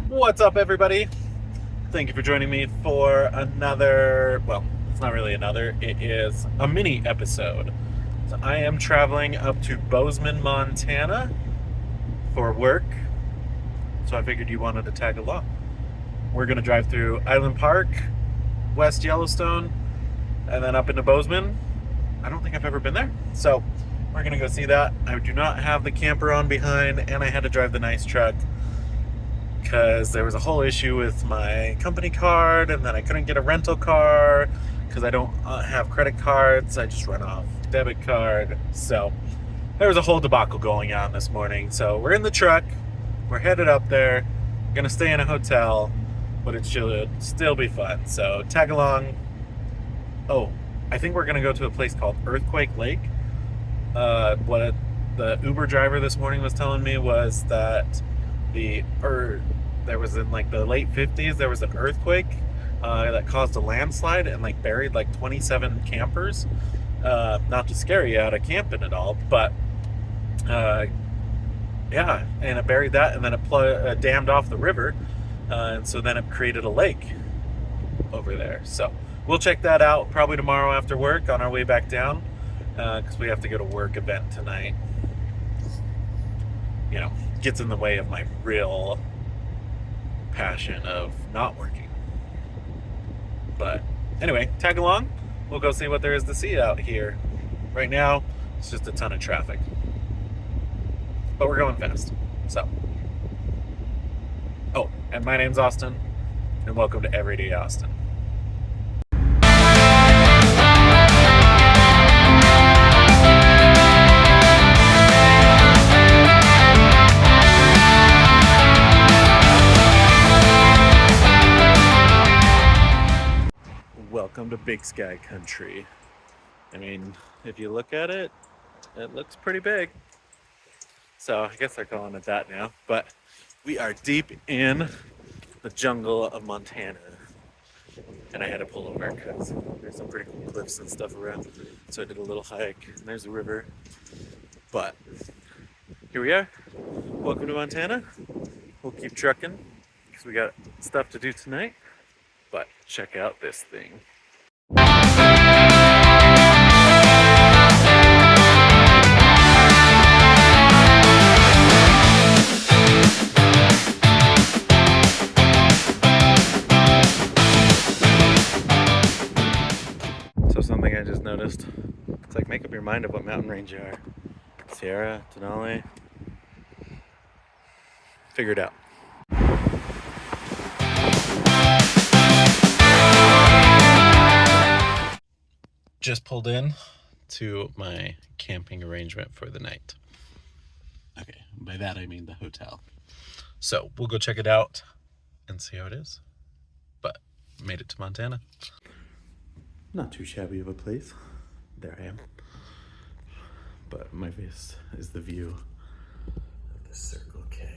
What's up, everybody? Thank you for joining me for another, well, it's not really another, it is a mini episode. So I am traveling up to Bozeman, Montana for work, so I figured you wanted to tag along. We're going to drive through Island Park, West Yellowstone, and then up into Bozeman. I don't think I've ever been there, so we're going to go see that. I do not have the camper on behind, and I had to drive the nice truck because there was a whole issue with my company card, and then I couldn't get a rental car because I don't have credit cards. I just run off debit card. So there was a whole debacle going on this morning. So we're in the truck. We're headed up there. We're going to stay in a hotel, but it should still be fun. So tag along. Oh, I think we're going to go to a place called Earthquake Lake. What the Uber driver this morning was telling me was that there was in like the late 50s, there was an earthquake that caused a landslide and like buried like 27 campers. Not to scare you out of camping at all, but yeah, and it buried that, and then it dammed off the river, and so then it created a lake over there. So we'll check that out probably tomorrow after work on our way back down, because we have to go to work event tonight. You know, gets in the way of my real passion of not working. But anyway, tag along. We'll go see what there is to see out here. Right now, it's just a ton of traffic. But we're going fast. So. Oh, and my name's Austin, and welcome to Everyday Austin. Welcome to Big Sky Country. I mean, if you look at it, it looks pretty big. So I guess they're calling it that now. But we are deep in the jungle of Montana. And I had to pull over because there's some pretty cool cliffs and stuff around. So I did a little hike, and there's a river. But here we are. Welcome to Montana. We'll keep trucking because we got stuff to do tonight. But check out this thing. So something I just noticed, it's like make up your mind of what mountain range you are. Sierra, Denali, figure it out. Just pulled in to my camping arrangement for the night. Okay, by that I mean the hotel. So we'll go check it out and see how it is. But made it to Montana. Not too shabby of a place. There I am. But my face is the view of the Circle K.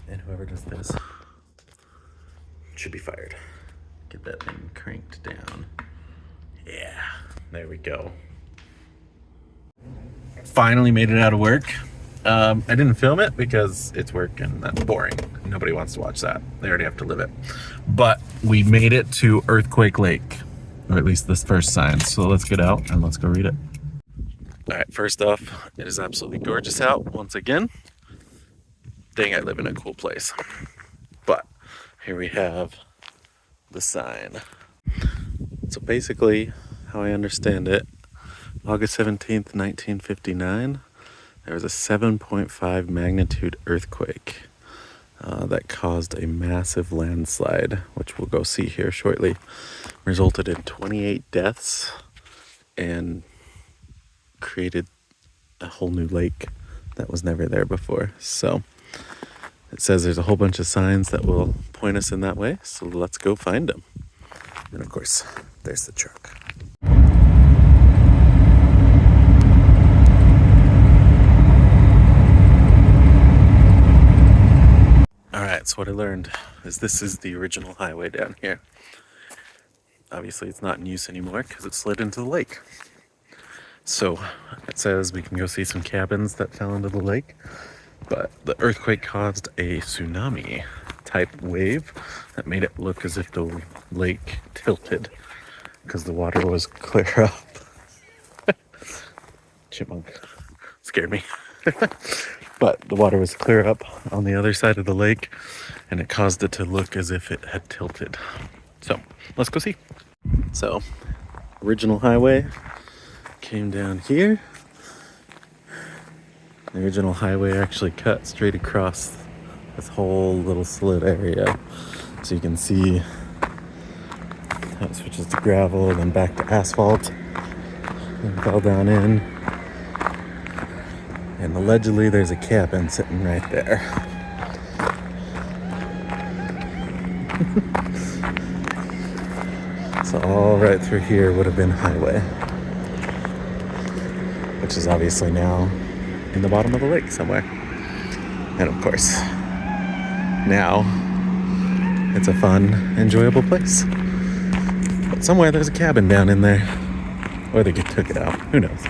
And whoever does this should be fired. Get that thing cranked down. Yeah, there we go. Finally made it out of work. I didn't film it because it's work and that's boring. Nobody wants to watch that. They already have to live it. But we made it to Earthquake Lake, or at least this first sign. So let's get out and let's go read it. All right, first off, it is absolutely gorgeous out once again. Dang, I live in a cool place. But here we have the sign. So basically, how I understand it, August 17th, 1959, there was a 7.5 magnitude earthquake that caused a massive landslide, which we'll go see here shortly, resulted in 28 deaths and created a whole new lake that was never there before. So it says there's a whole bunch of signs that will point us in that way, so let's go find them. And of course, there's the truck. Alright, so what I learned is this is the original highway down here. Obviously it's not in use anymore because it slid into the lake. So it says we can go see some cabins that fell into the lake. But the earthquake caused a tsunami type wave that made it look as if the lake tilted because the water was clear up. Chipmunk scared me. But the water was clear up on the other side of the lake and it caused it to look as if it had tilted. So let's go see. So original highway came down here. The original highway actually cut straight across this whole little slit area. So you can see how it switches to gravel, then back to asphalt, and fell down in. And allegedly there's a cabin sitting right there. So all right through here would have been highway, which is obviously now in the bottom of the lake somewhere. And of course, now it's a fun, enjoyable place. But somewhere there's a cabin down in there. Or they took it out. Who knows?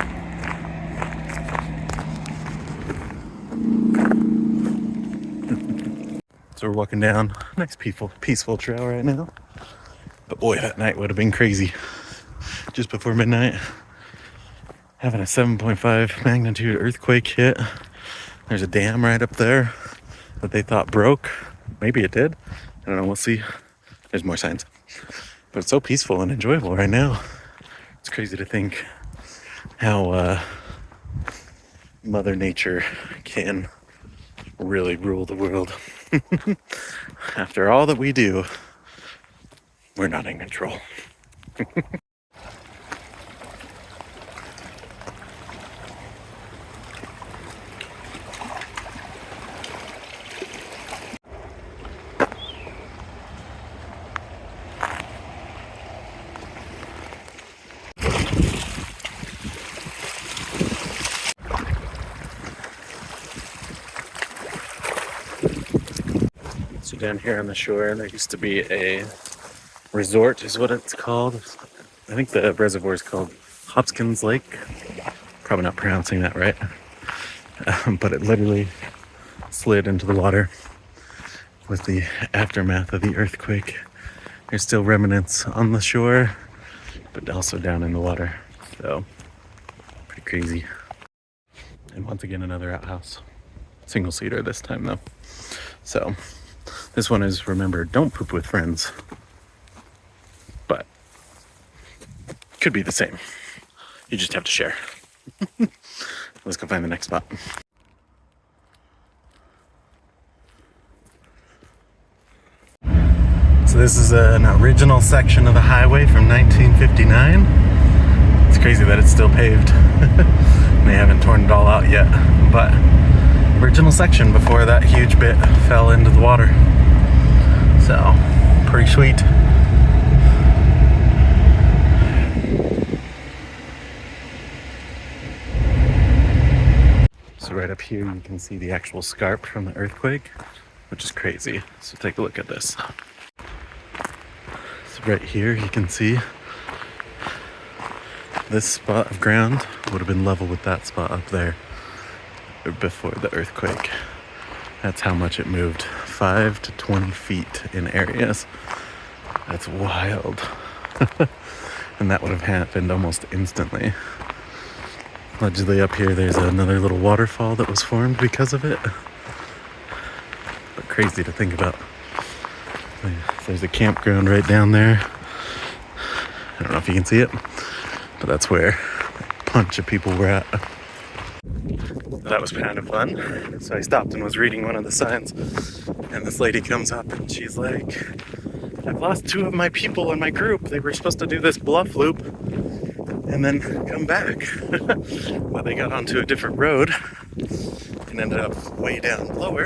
So we're walking down a nice peaceful trail right now. But boy, that night would have been crazy. Just before midnight, having a 7.5 magnitude earthquake hit. There's a dam right up there that they thought broke. Maybe it did. I don't know, we'll see. There's more signs. But it's so peaceful and enjoyable right now. It's crazy to think how Mother Nature can really rule the world. After all that we do, we're not in control. So down here on the shore, there used to be a resort, is what it's called. I think the reservoir is called Hopkins Lake. Probably not pronouncing that right. But it literally slid into the water with the aftermath of the earthquake. There's still remnants on the shore, but also down in the water. So, pretty crazy. And once again, another outhouse. Single seater this time though. So, this one is, remember, don't poop with friends. But, could be the same. You just have to share. Let's go find the next spot. So this is an original section of the highway from 1959. It's crazy that it's still paved. They haven't torn it all out yet. But, original section before that huge bit fell into the water. So, pretty sweet. So right up here you can see the actual scarp from the earthquake, which is crazy. So take a look at this. So right here you can see this spot of ground would have been level with that spot up there before the earthquake. That's how much it moved. 5 to 20 feet in areas. That's wild. And that would have happened almost instantly. Allegedly up here there's another little waterfall that was formed because of it. But crazy to think about. There's a campground right down there. I don't know if you can see it, but that's where a bunch of people were at. That was kind of fun. So I stopped and was reading one of the signs, and this lady comes up and she's like, I've lost 2 of my people in my group. They were supposed to do this bluff loop and then come back. But they got onto a different road and ended up way down lower.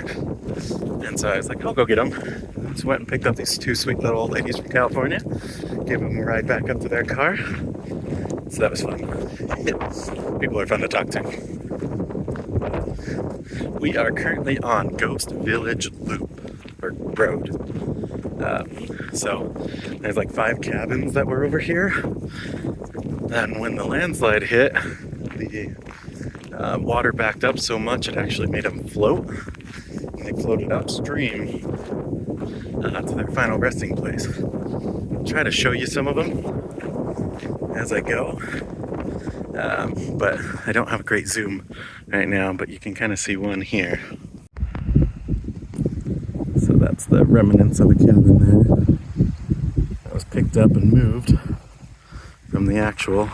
And so I was like, I'll go get them. So went and picked up these 2 sweet little old ladies from California, gave them a ride back up to their car. So that was fun. People are fun to talk to. We are currently on Ghost Village Loop, or Road. So there's like 5 cabins that were over here. Then when the landslide hit, the Water backed up so much it actually made them float. And they floated upstream to their final resting place. I'll try to show you some of them as I go. But I don't have a great zoom right now, but you can kind of see one here. So that's the remnants of a cabin there. That was picked up and moved from the actual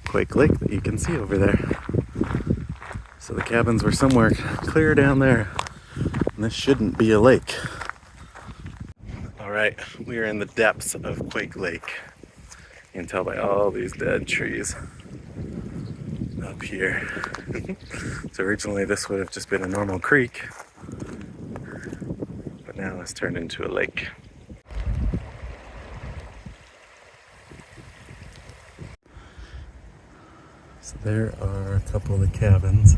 Quake Lake that you can see over there. So the cabins were somewhere clear down there, and this shouldn't be a lake. All right, we are in the depths of Quake Lake. You can tell by all these dead trees up here. So originally this would have just been a normal creek, but now it's turned into a lake. So there are a couple of the cabins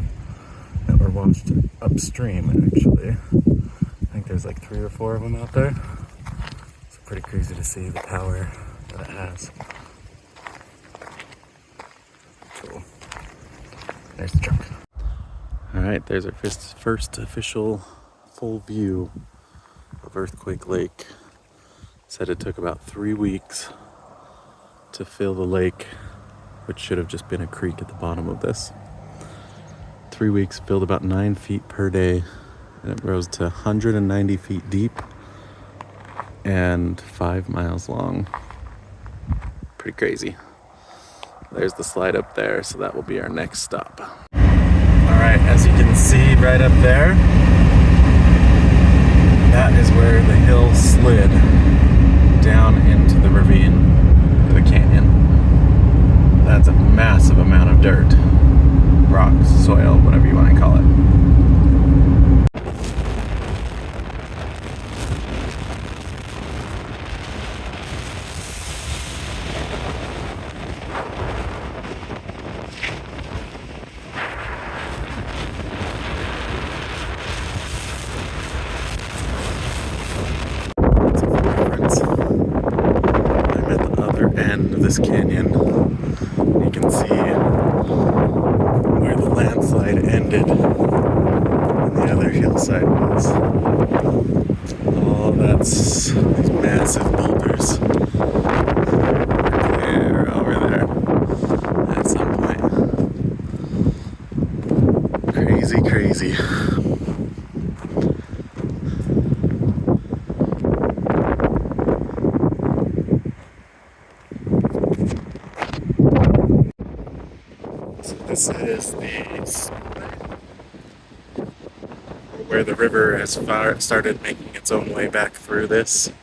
that were washed upstream, actually. I think there's like 3 or 4 of them out there. It's pretty crazy to see the power that it has. Cool. There's the truck. Alright, there's our first official full view of Earthquake Lake. Said it took about 3 weeks to fill the lake, which should have just been a creek at the bottom of this. 3 weeks, filled about 9 feet per day, and it rose to 190 feet deep and 5 miles long. Pretty crazy. There's the slide up there, so that will be our next stop. Alright, as you can see right up there, that is where the hill slid down into the ravine, the canyon. That's a massive amount of dirt, rocks, soil, whatever you want to call it. So for reference, I'm at the other end of this canyon. You can see where the landslide ended and the other hillside was. Oh, that's these massive boulders. Clear over there at some point. Crazy, crazy. This is where the river has started making its own way back through this. It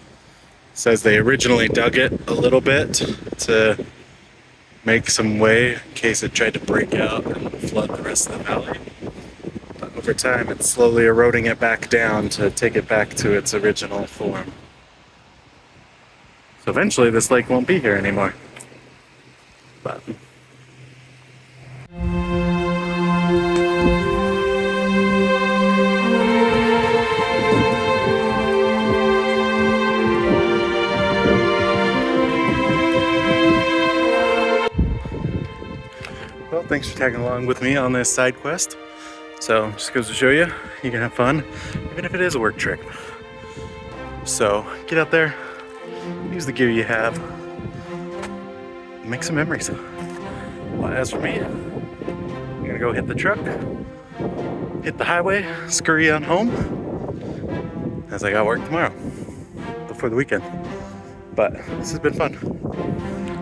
says they originally dug it a little bit to make some way in case it tried to break out and flood the rest of the valley. But over time it's slowly eroding it back down to take it back to its original form. So eventually this lake won't be here anymore. But well, thanks for tagging along with me on this side quest. So, just goes to show you, you can have fun, even if it is a work trip. So, get out there, use the gear you have, make some memories. Well, as for me, I'm gonna go hit the truck, hit the highway, scurry on home, as I got work tomorrow, before the weekend. But this has been fun.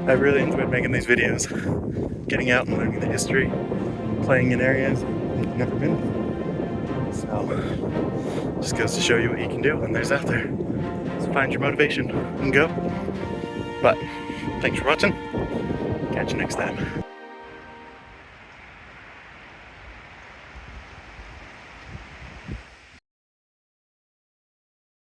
I've really enjoyed making these videos, getting out and learning the history, playing in areas I've never been. So, just goes to show you what you can do when there's out there. So find your motivation and go. But, thanks for watching. Catch you next time.